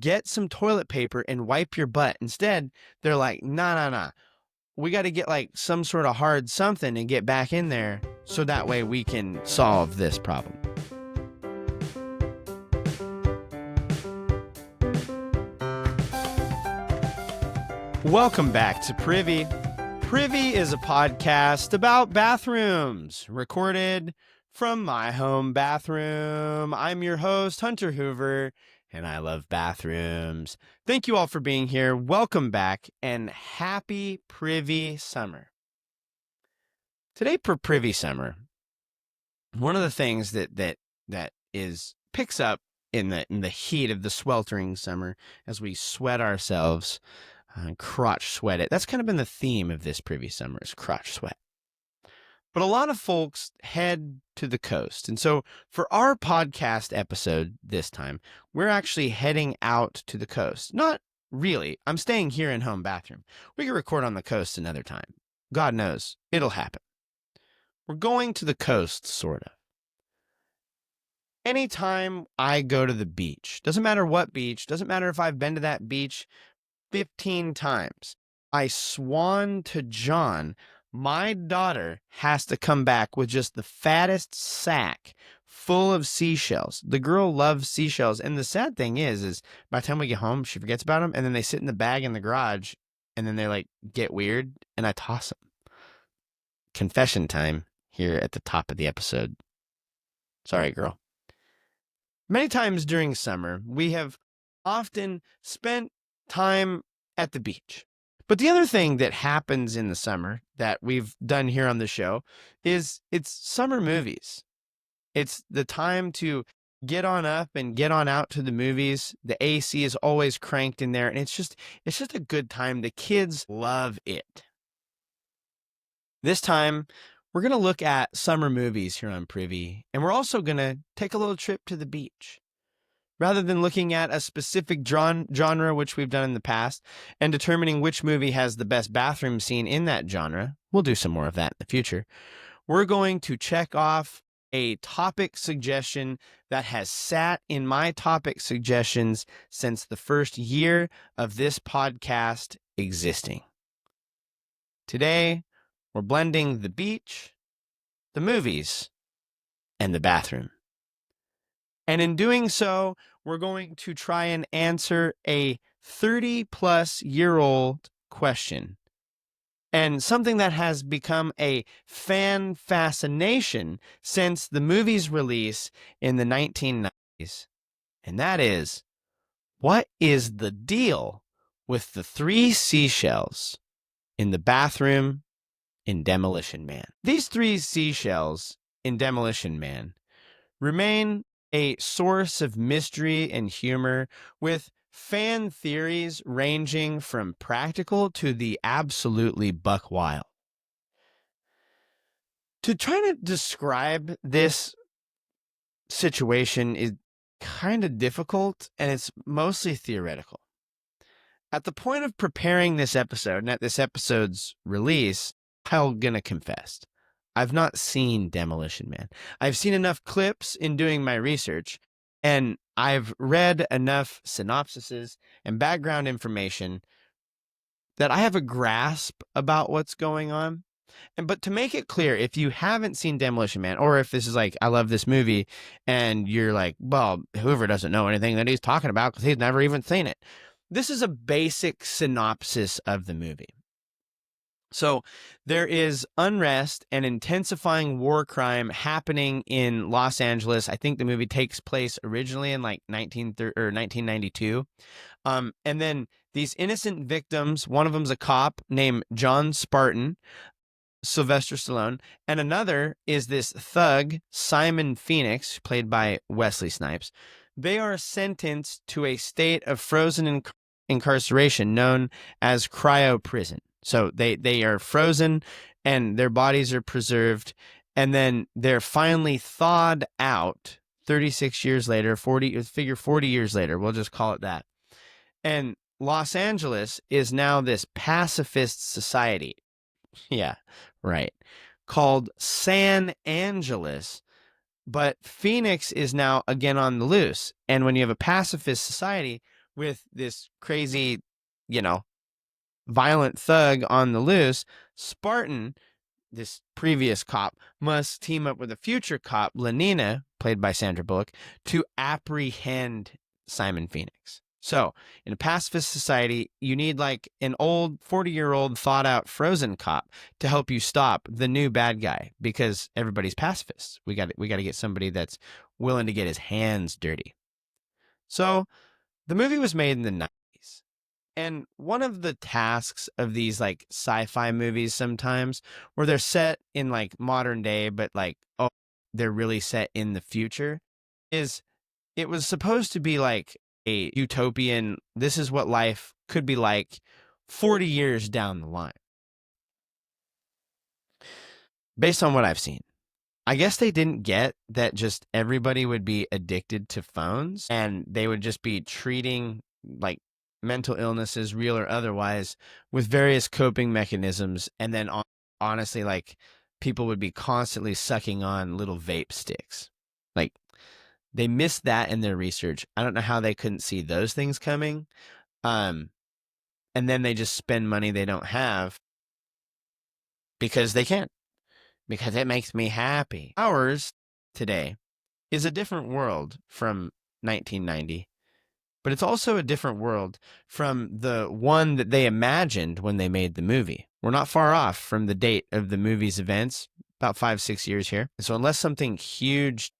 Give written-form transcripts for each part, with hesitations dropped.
get some toilet paper and wipe your butt. Instead, they're like, nah. We got to get like some sort of hard something and get back in there so that way we can solve this problem. Welcome back to Privy. Privy is a podcast about bathrooms, recorded from my home bathroom. I'm your host, Hunter Hoover, and I love bathrooms. Thank you all for being here. Welcome back, and happy Privy Summer. Today for Privy Summer, one of the things that picks up in the heat of the sweltering summer as we sweat ourselves, crotch sweat it. That's kind of been the theme of this Privy Summer, is crotch sweat. But a lot of folks head to the coast. And so for our podcast episode this time, we're actually heading out to the coast. Not really. I'm staying here in home bathroom. We can record on the coast another time. God knows, it'll happen. We're going to the coast, sort of. Anytime I go to the beach, doesn't matter what beach, doesn't matter if I've been to that beach 15 times, I swan to John, my daughter has to come back with just the fattest sack full of seashells. The girl loves seashells. And the sad thing is by the time we get home, she forgets about them. And then they sit in the bag in the garage and then they like get weird and I toss them. Confession time here at the top of the episode. Sorry, girl. Many times during summer, we have often spent time at the beach. But the other thing that happens in the summer that we've done here on the show is it's summer movies. It's the time to get on up and get on out to the movies. The AC is always cranked in there, and it's just a good time. The kids love it. This time, we're going to look at summer movies here on Privy, and we're also going to take a little trip to the beach. Rather than looking at a specific genre, which we've done in the past, and determining which movie has the best bathroom scene in that genre, we'll do some more of that in the future, we're going to check off a topic suggestion that has sat in my topic suggestions since the first year of this podcast existing. Today, we're blending the beach, the movies, and the bathroom. And in doing so, we're going to try and answer a 30-plus-year-old question. And something that has become a fan fascination since the movie's release in the 1990s. And that is, what is the deal with the 3 seashells in the bathroom in Demolition Man? These 3 seashells in Demolition Man remain a source of mystery and humor, with fan theories ranging from practical to the absolutely buck wild. To try to describe this situation is kind of difficult, and it's mostly theoretical. At the point of preparing this episode, and at this episode's release, I'm gonna confess, I've not seen Demolition Man. I've seen enough clips in doing my research, and I've read enough synopsises and background information that I have a grasp about what's going on. But to make it clear, if you haven't seen Demolition Man, or if this is like, I love this movie, and you're like, well, whoever doesn't know anything that he's talking about because he's never even seen it. This is a basic synopsis of the movie. So there is unrest and intensifying war crime happening in Los Angeles. I think the movie takes place originally in like 1992. And then these innocent victims, one of them's a cop named John Spartan, Sylvester Stallone, and another is this thug, Simon Phoenix, played by Wesley Snipes. They are sentenced to a state of frozen incarceration known as cryo prison. So they are frozen and their bodies are preserved, and then they're finally thawed out 36 years later, 40 years later, we'll just call it that. And Los Angeles is now this pacifist society. Yeah, right. Called San Angeles, but Phoenix is now again on the loose. And when you have a pacifist society, with this crazy, you know, violent thug on the loose, Spartan, this previous cop, must team up with a future cop, Lenina, played by Sandra Bullock, to apprehend Simon Phoenix. So, in a pacifist society, you need like an old 40-year-old thought-out frozen cop to help you stop the new bad guy, because everybody's pacifists. We got to get somebody that's willing to get his hands dirty. So, the movie was made in the 90s. And one of the tasks of these like sci-fi movies sometimes, where they're set in like modern day, but like, oh, they're really set in the future, is it was supposed to be like a utopian, this is what life could be like 40 years down the line. Based on what I've seen, I guess they didn't get that just everybody would be addicted to phones and they would just be treating like mental illnesses, real or otherwise, with various coping mechanisms. And then honestly, like people would be constantly sucking on little vape sticks. Like they missed that in their research. I don't know how they couldn't see those things coming. And then they just spend money they don't have because they can't. Because it makes me happy. Ours today is a different world from 1990, but it's also a different world from the one that they imagined when they made the movie. We're not far off from the date of the movie's events, about 5-6 years here. So unless something huge,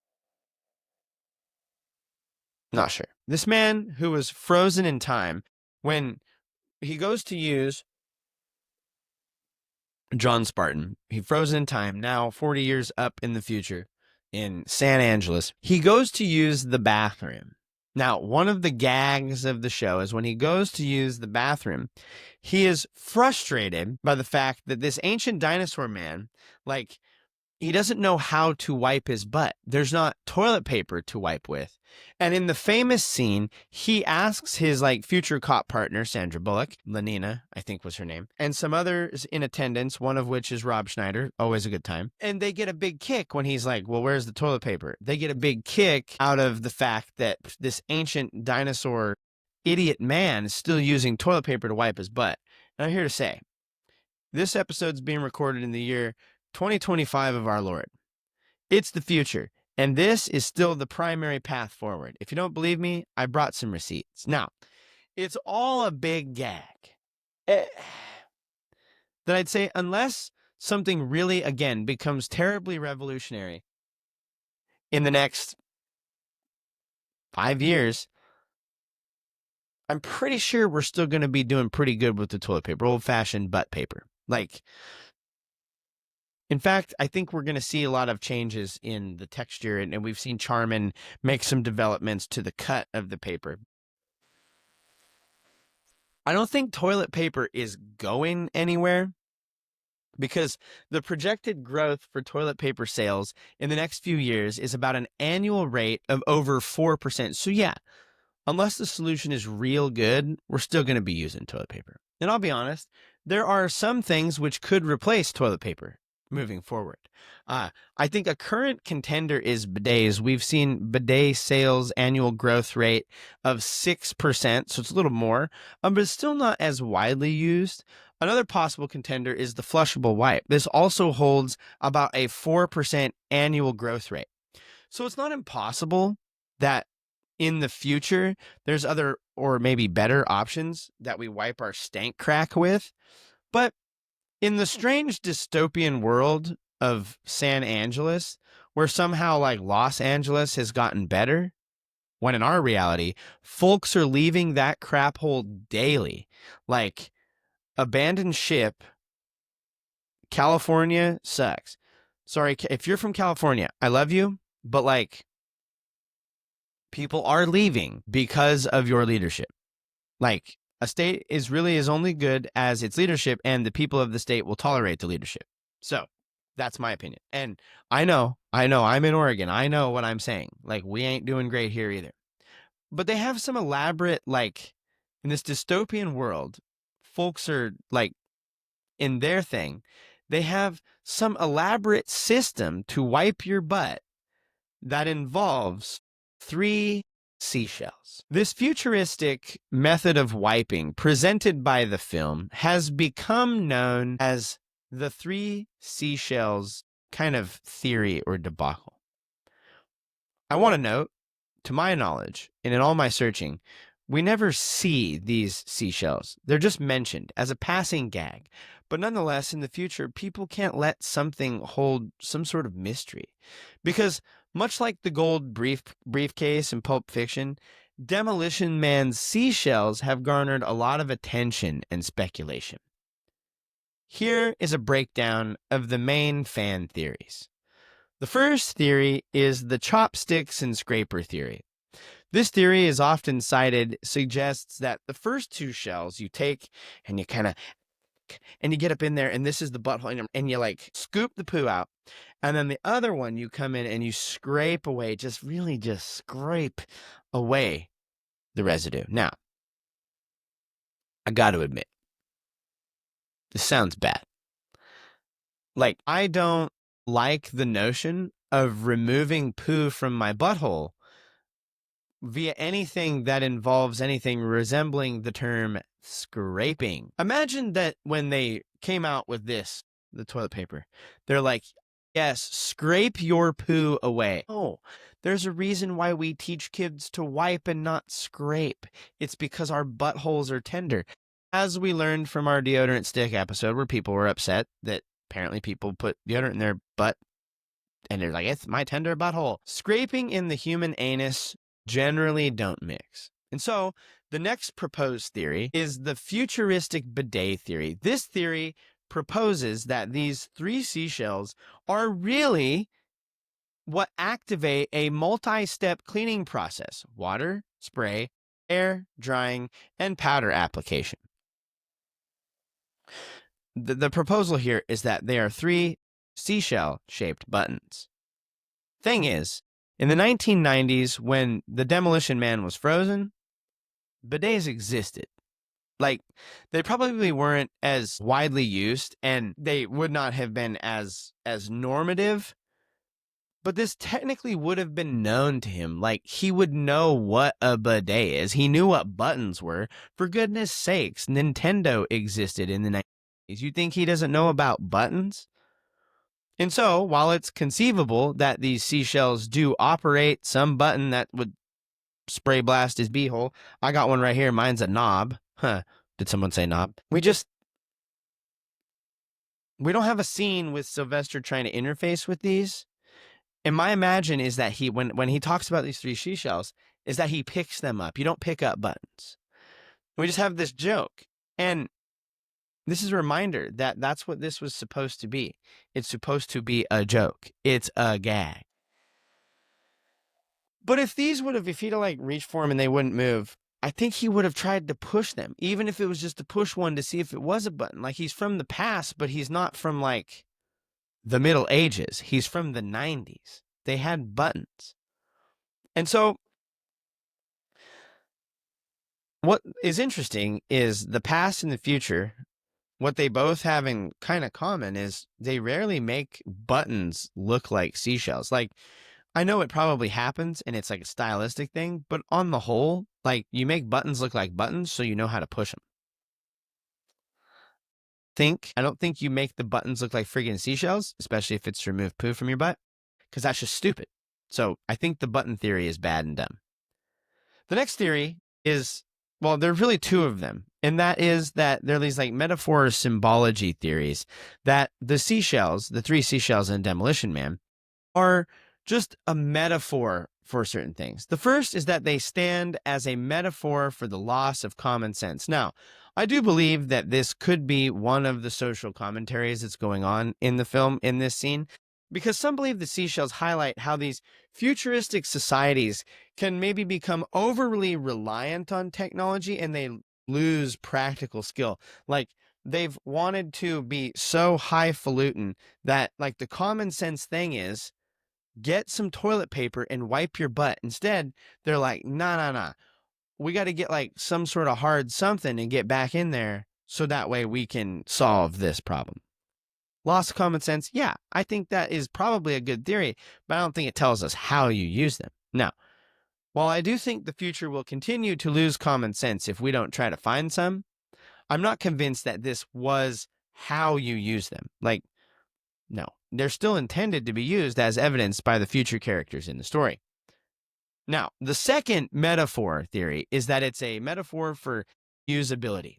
not sure. This man who was frozen in time, when he goes to use John Spartan, he frozen in time, now 40 years up in the future in San Angeles. He goes to use the bathroom. Now, one of the gags of the show is when he goes to use the bathroom, he is frustrated by the fact that this ancient dinosaur man, like, he doesn't know how to wipe his butt. There's not toilet paper to wipe with. And in the famous scene, he asks his like future cop partner, Sandra Bullock, Lenina, I think was her name, and some others in attendance, one of which is Rob Schneider, always a good time. And they get a big kick when he's like, well, where's the toilet paper? They get a big kick out of the fact that this ancient dinosaur idiot man is still using toilet paper to wipe his butt. And I'm here to say, this episode's being recorded in the year 2025 of our Lord. It's the future, and this is still the primary path forward. If you don't believe me, I brought some receipts. Now, it's all a big gag. That I'd say, unless something really, again, becomes terribly revolutionary in the next 5 years, I'm pretty sure we're still going to be doing pretty good with the toilet paper, old-fashioned butt paper. Like, in fact, I think we're going to see a lot of changes in the texture, and we've seen Charmin make some developments to the cut of the paper. I don't think toilet paper is going anywhere because the projected growth for toilet paper sales in the next few years is about an annual rate of over 4%. So yeah, unless the solution is real good, we're still going to be using toilet paper. And I'll be honest, there are some things which could replace toilet paper moving forward. I think a current contender is bidets. We've seen bidet sales annual growth rate of 6%, so it's a little more, but it's still not as widely used. Another possible contender is the flushable wipe. This also holds about a 4% annual growth rate. So it's not impossible that in the future there's other or maybe better options that we wipe our stank crack with. But in the strange dystopian world of San Angeles, where somehow like Los Angeles has gotten better, when in our reality, folks are leaving that crap hole daily. Like, abandoned ship, California sucks. Sorry, if you're from California, I love you, but like, people are leaving because of your leadership. Like, a state is only good as its leadership, and the people of the state will tolerate the leadership. So that's my opinion. And I know I'm in Oregon. I know what I'm saying. Like, we ain't doing great here either. But they have some elaborate, like, in this dystopian world, folks are like in their thing. They have some elaborate system to wipe your butt that involves 3 seashells. This futuristic method of wiping presented by the film has become known as the three seashells kind of theory or debacle. I want to note, to my knowledge, and in all my searching, we never see these seashells. They're just mentioned as a passing gag. But nonetheless, in the future, people can't let something hold some sort of mystery. Because much like the gold briefcase in Pulp Fiction, Demolition Man's seashells have garnered a lot of attention and speculation. Here is a breakdown of the main fan theories. The first theory is the chopsticks and scraper theory. This theory is often cited, suggests that the first two shells you take and you kind of, and you get up in there, and this is the butthole, and you like scoop the poo out. And then the other one, you come in and you scrape away, just scrape away the residue. Now, I got to admit, this sounds bad. Like, I don't like the notion of removing poo from my butthole via anything that involves anything resembling the term scraping. Imagine that when they came out with this, the toilet paper, they're like, yes, scrape your poo away. Oh, there's a reason why we teach kids to wipe and not scrape. It's because our buttholes are tender. As we learned from our deodorant stick episode where people were upset that apparently people put deodorant in their butt and they're like, it's my tender butthole. Scraping in the human anus generally don't mix. And so the next proposed theory is the futuristic bidet theory. This theory proposes that these three seashells are really what activate a multi-step cleaning process: water, spray, air, drying, and powder application. The proposal here is that they are three seashell-shaped buttons. Thing is, in the 1990s, when the Demolition Man was frozen, bidets existed. Like, they probably weren't as widely used, and they would not have been as normative, but this technically would have been known to him. Like, he would know what a bidet is. He knew what buttons were. For goodness sakes, Nintendo existed in the 90s. You think he doesn't know about buttons? And so, while it's conceivable that these seashells do operate some button that would spray blast his beehole, I got one right here. Mine's a knob. Huh. Did someone say knob? We don't have a scene with Sylvester trying to interface with these. And my imagine is that he, when he talks about these three seashells, is that he picks them up. You don't pick up buttons. We just have this joke. And this is a reminder that that's what this was supposed to be. It's supposed to be a joke. It's a gag. But if he'd like reached for them and they wouldn't move, I think he would have tried to push them, even if it was just to push one to see if it was a button. Like, he's from the past, but he's not from like the Middle Ages. He's from the 90s. They had buttons. And so what is interesting is the past and the future. What they both have in kind of common is they rarely make buttons look like seashells. Like, I know it probably happens and it's like a stylistic thing, but on the whole, like, you make buttons look like buttons so you know how to push them. I don't think you make the buttons look like friggin' seashells, especially if it's to remove poo from your butt, because that's just stupid. So I think the button theory is bad and dumb. The next theory is, well, there are really two of them. And that is that there are these like metaphor symbology theories that the seashells, the three seashells in Demolition Man, are just a metaphor for certain things. The first is that they stand as a metaphor for the loss of common sense. Now, I do believe that this could be one of the social commentaries that's going on in the film, in this scene, because some believe the seashells highlight how these futuristic societies can maybe become overly reliant on technology and they lose practical skill. Like, they've wanted to be so highfalutin that, like, the common sense thing is get some toilet paper and wipe your butt. Instead, they're like, nah. We got to get like some sort of hard something and get back in there so that way we can solve this problem. Loss of common sense, yeah, I think that is probably a good theory, but I don't think it tells us how you use them. Now, While I do think the future will continue to lose common sense if we don't try to find some, I'm not convinced that this was how you use them. Like, no, they're still intended to be used as evidenced by the future characters in the story. Now, the second metaphor theory is that it's a metaphor for usability.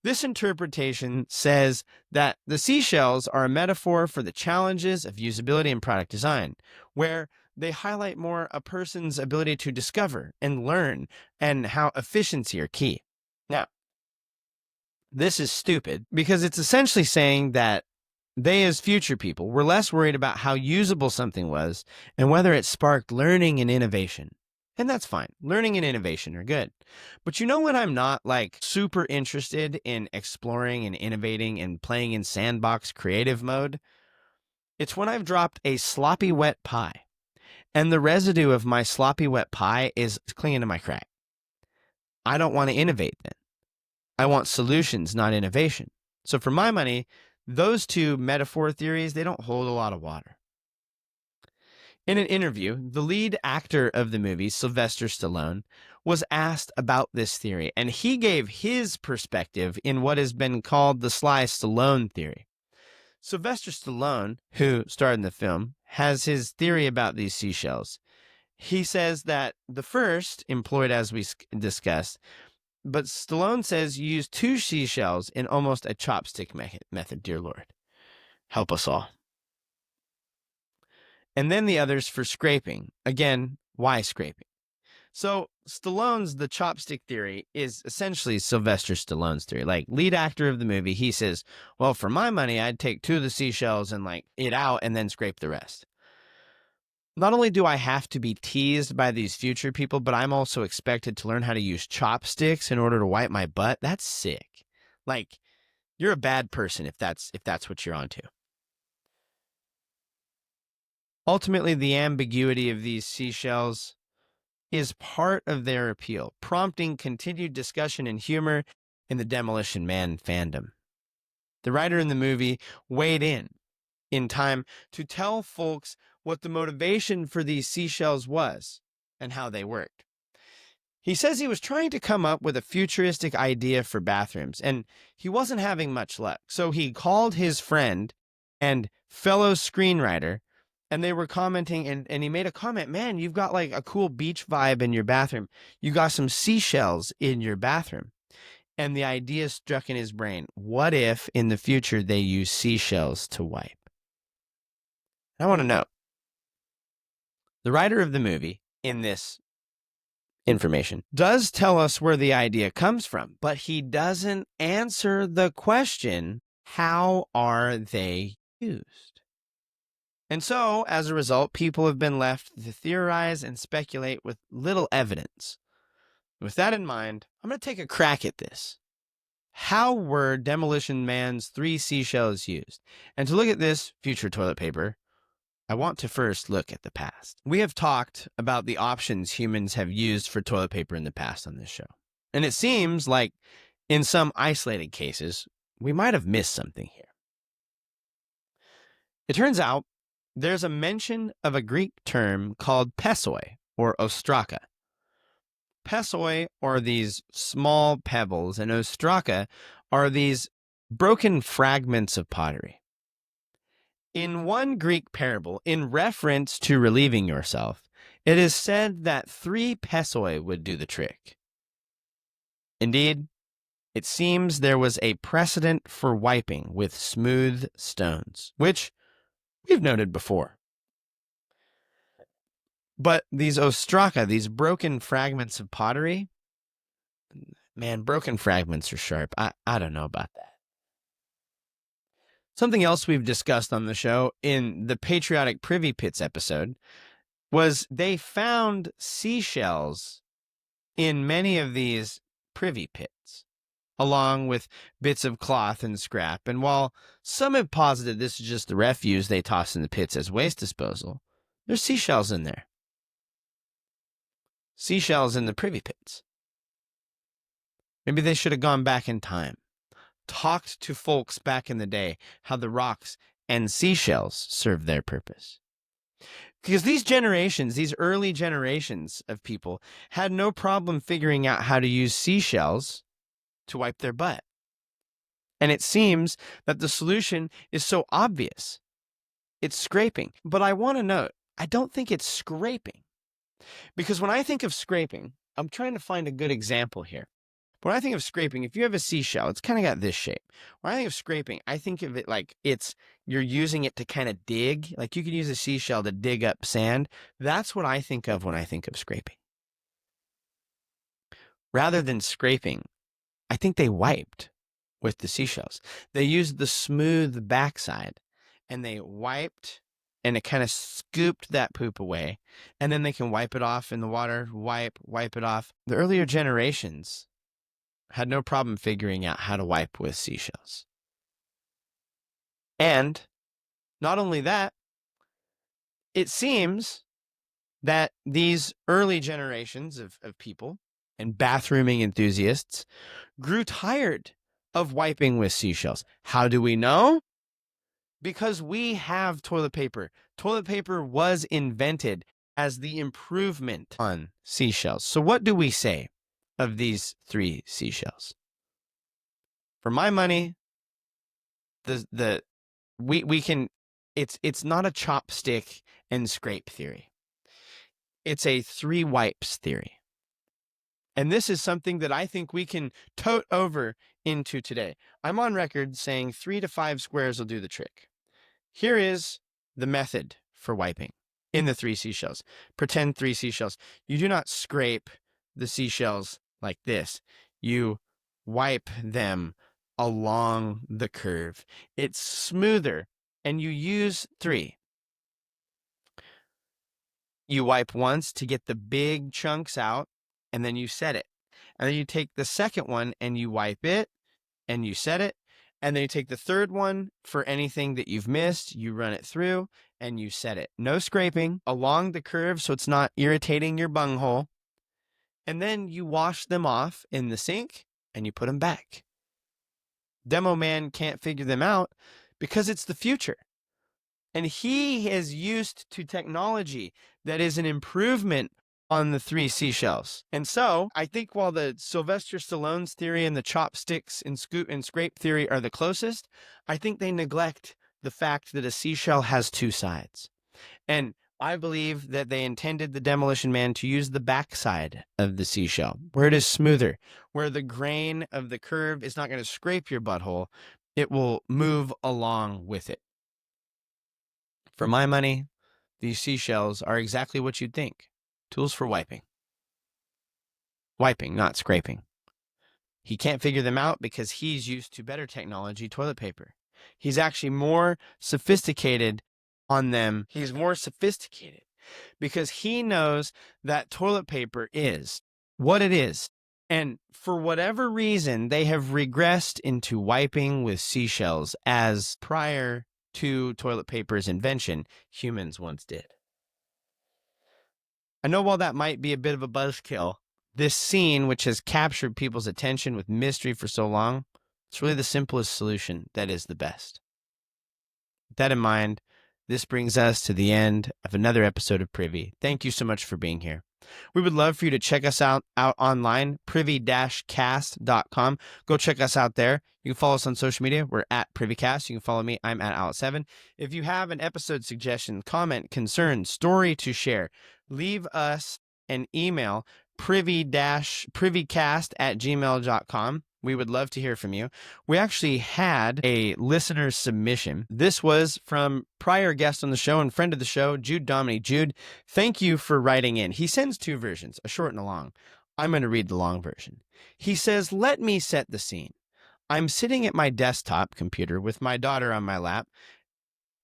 This interpretation says that the seashells are a metaphor for the challenges of usability and product design, where they highlight more a person's ability to discover and learn and how efficiency are key. Now, this is stupid because it's essentially saying that they, as future people, were less worried about how usable something was and whether it sparked learning and innovation. And that's fine. Learning and innovation are good. But you know when I'm not like super interested in exploring and innovating and playing in sandbox creative mode? It's when I've dropped a sloppy wet pie and the residue of my sloppy wet pie is clinging to my crack. I don't want to innovate then. I want solutions, not innovation. So for my money, those two metaphor theories, they don't hold a lot of water. In an interview, the lead actor of the movie, Sylvester Stallone, was asked about this theory, and he gave his perspective in what has been called the Sly Stallone theory. Sylvester Stallone, who starred in the film, has his theory about these seashells. He says that the first, employed as we discussed, but Stallone says you use two seashells in almost a chopstick method, dear Lord. Help us all. And then the others for scraping. Again, why scraping? So Stallone's the chopstick theory is essentially Sylvester Stallone's theory. Like, lead actor of the movie, he says, well, for my money, I'd take two of the seashells and like it out and then scrape the rest. Not only do I have to be teased by these future people, but I'm also expected to learn how to use chopsticks in order to wipe my butt. That's sick. Like, you're a bad person if that's what you're onto. Ultimately, the ambiguity of these seashells is part of their appeal, prompting continued discussion and humor in the Demolition Man fandom. The writer in the movie weighed in time to tell folks what the motivation for these seashells was and how they worked. He says he was trying to come up with a futuristic idea for bathrooms, and he wasn't having much luck. So he called his friend and fellow screenwriter, and they were commenting, and he made a comment, man, you've got like a cool beach vibe in your bathroom. You got some seashells in your bathroom. And the idea struck in his brain, what if in the future they use seashells to wipe? I want to know. The writer of the movie in this information does tell us where the idea comes from, but he doesn't answer the question, how are they used? And so, as a result, people have been left to theorize and speculate with little evidence. With that in mind, I'm going to take a crack at this. How were Demolition Man's 3 seashells used? And to look at this future toilet paper, I want to first look at the past. We have talked about the options humans have used for toilet paper in the past on this show. And it seems like in some isolated cases, we might have missed something here. It turns out there's a mention of a Greek term called pessoi or ostraka. Pessoi are these small pebbles, and ostraka are these broken fragments of pottery. In one Greek parable, in reference to relieving yourself, it is said that 3 pessoi would do the trick. Indeed, it seems there was a precedent for wiping with smooth stones, which we've noted before. But these ostraka, these broken fragments of pottery, man, broken fragments are sharp. I don't know about that. Something else we've discussed on the show in the patriotic Privy Pits episode was they found seashells in many of these privy pits, along with bits of cloth and scrap. And while some have posited this is just the refuse they toss in the pits as waste disposal, there's seashells in there. Seashells in the privy pits. Maybe they should have gone back in time, talked to folks back in the day how the rocks and seashells served their purpose. Because these generations, these early generations of people, had no problem figuring out how to use seashells to wipe their butt. And it seems that the solution is so obvious. It's scraping. But I want to note, I don't think it's scraping. Because when I think of scraping, I'm trying to find a good example here. When I think of scraping, if you have a seashell, it's kind of got this shape. When I think of scraping, I think of it like you're using it to kind of dig. Like you could use a seashell to dig up sand. That's what I think of when I think of scraping. Rather than scraping, I think they wiped with the seashells. They used the smooth backside and they wiped and it kind of scooped that poop away. And then they can wipe it off in the water, wipe it off. The earlier generations had no problem figuring out how to wipe with seashells. And not only that, it seems that these early generations of people and bathrooming enthusiasts grew tired of wiping with seashells. How do we know? Because we have toilet paper. Toilet paper was invented as the improvement on seashells. So what do we say of these 3 seashells? For my money, we can it's not a chopstick and scrape theory. It's a 3 wipes theory. And this is something that I think we can tote over into today. I'm on record saying 3 to 5 squares will do the trick. Here is the method for wiping in the 3 seashells. Pretend 3 seashells. You do not scrape the seashells like this. You wipe them along the curve. It's smoother, and you use 3. You wipe once to get the big chunks out, and then you set it. And then you take the second one and you wipe it, and you set it. And then you take the third one for anything that you've missed, you run it through, and you set it. No scraping along the curve so it's not irritating your bunghole. And then you wash them off in the sink, and you put them back. Demo Man can't figure them out because it's the future. And he is used to technology that is an improvement on the 3 seashells. And so I think while the Sylvester Stallone's theory and the chopsticks and scrape theory are the closest, I think they neglect the fact that a seashell has 2 sides. And I believe that they intended the Demolition Man to use the backside of the seashell, where it is smoother, where the grain of the curve is not going to scrape your butthole. It will move along with it. For my money, these seashells are exactly what you'd think. Tools for wiping. Wiping, not scraping. He can't figure them out because he's used to better technology, toilet paper. He's actually more sophisticated on them. He's more sophisticated because he knows that toilet paper is what it is. And for whatever reason, they have regressed into wiping with seashells as prior to toilet paper's invention, humans once did. I know while that might be a bit of a buzzkill, this scene, which has captured people's attention with mystery for so long, it's really the simplest solution that is the best. With that in mind, this brings us to the end of another episode of Privy. Thank you so much for being here. We would love for you to check us out online, privy-cast.com. Go check us out there. You can follow us on social media. We're at Privycast. You can follow me. I'm at Alex7. If you have an episode suggestion, comment, concern, story to share, leave us an email, privycast@gmail.com. We would love to hear from you. We actually had a listener submission. This was from prior guest on the show and friend of the show, Jude Dominy. Jude, thank you for writing in. He sends 2 versions, a short and a long. I'm going to read the long version. He says, let me set the scene. I'm sitting at my desktop computer with my daughter on my lap,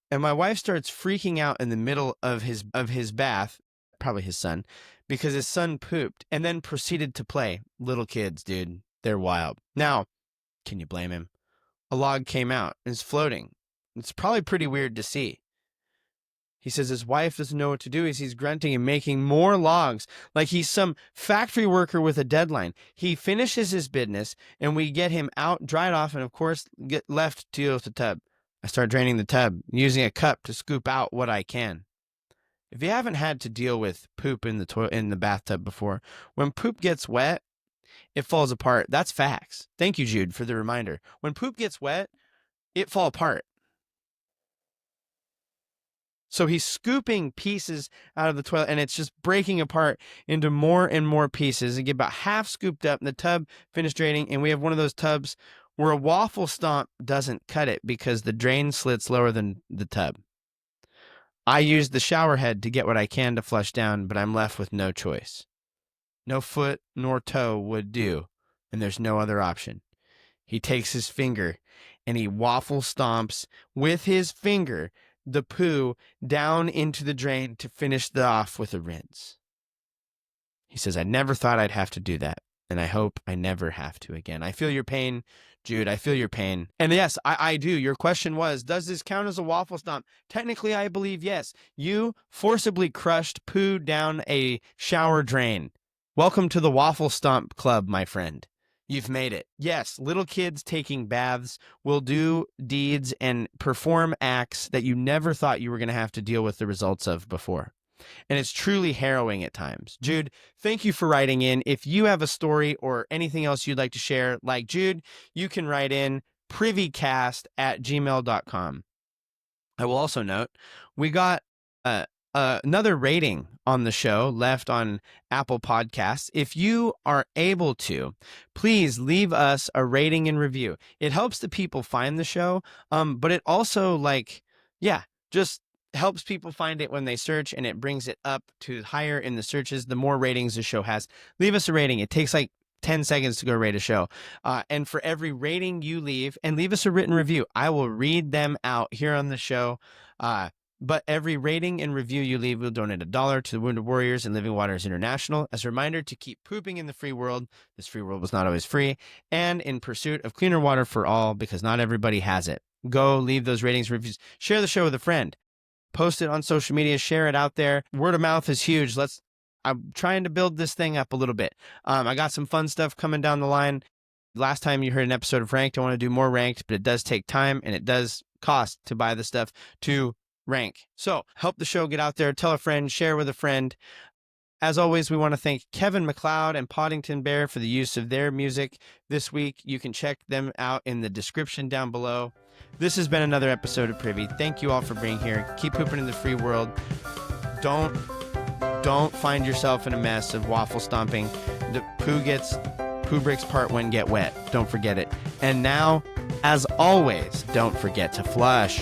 and my wife starts freaking out in the middle of his bath, probably his son, because his son pooped and then proceeded to play. Little kids, dude. They're wild. Now, can you blame him? A log came out and is floating. It's probably pretty weird to see. He says his wife doesn't know what to do as he's grunting and making more logs like he's some factory worker with a deadline. He finishes his business and we get him out, dried off, and of course get left to deal with the tub. I start draining the tub, using a cup to scoop out what I can. If you haven't had to deal with poop in the bathtub before, when poop gets wet, it falls apart. That's facts. Thank you, Jude, for the reminder. When poop gets wet, it falls apart. So he's scooping pieces out of the toilet, and it's just breaking apart into more and more pieces. And get about half scooped up, and the tub finished draining. And we have one of those tubs where a waffle stomp doesn't cut it because the drain slit's lower than the tub. I use the shower head to get what I can to flush down, but I'm left with no choice. No foot nor toe would do, and there's no other option. He takes his finger and he waffle stomps with his finger the poo down into the drain to finish off with a rinse. He says, I never thought I'd have to do that, and I hope I never have to again. I feel your pain, Jude. I feel your pain. And yes, I do. Your question was, does this count as a waffle stomp? Technically, I believe yes. You forcibly crushed poo down a shower drain. Welcome to the Waffle Stomp Club, my friend. You've made it. Yes, little kids taking baths will do deeds and perform acts that you never thought you were going to have to deal with the results of before. And it's truly harrowing at times. Jude, thank you for writing in. If you have a story or anything else you'd like to share, like Jude, you can write in privycast@gmail.com. I will also note, we got another rating on the show left on Apple Podcasts. If you are able to, please leave us a rating and review. It helps the people find the show, but it also just helps people find it when they search, and it brings it up to higher in the searches. The more ratings the show has, leave us a rating. It takes like 10 seconds to go rate a show. And for every rating you leave, and leave us a written review, I will read them out here on the show. But every rating and review you leave will donate $1 to the Wounded Warriors and Living Waters International as a reminder to keep pooping in the free world. This free world was not always free, and in pursuit of cleaner water for all, because not everybody has it. Go leave those ratings, reviews, share the show with a friend, post it on social media, share it out there. Word of mouth is huge. I'm trying to build this thing up a little bit. I got some fun stuff coming down the line. Last time you heard an episode of Ranked, I want to do more Ranked, but it does take time and it does cost to buy the stuff to rank. So help the show get out there. Tell a friend, share with a friend. As always, we want to thank Kevin MacLeod and Podington Bear for the use of their music this week. You can check them out in the description down below. This has been another episode of Privy. Thank you all for being here. Keep pooping in the free world. Don't find yourself in a mess of waffle stomping. The poo bricks part when get wet. Don't forget it. And now, as always, don't forget to flush.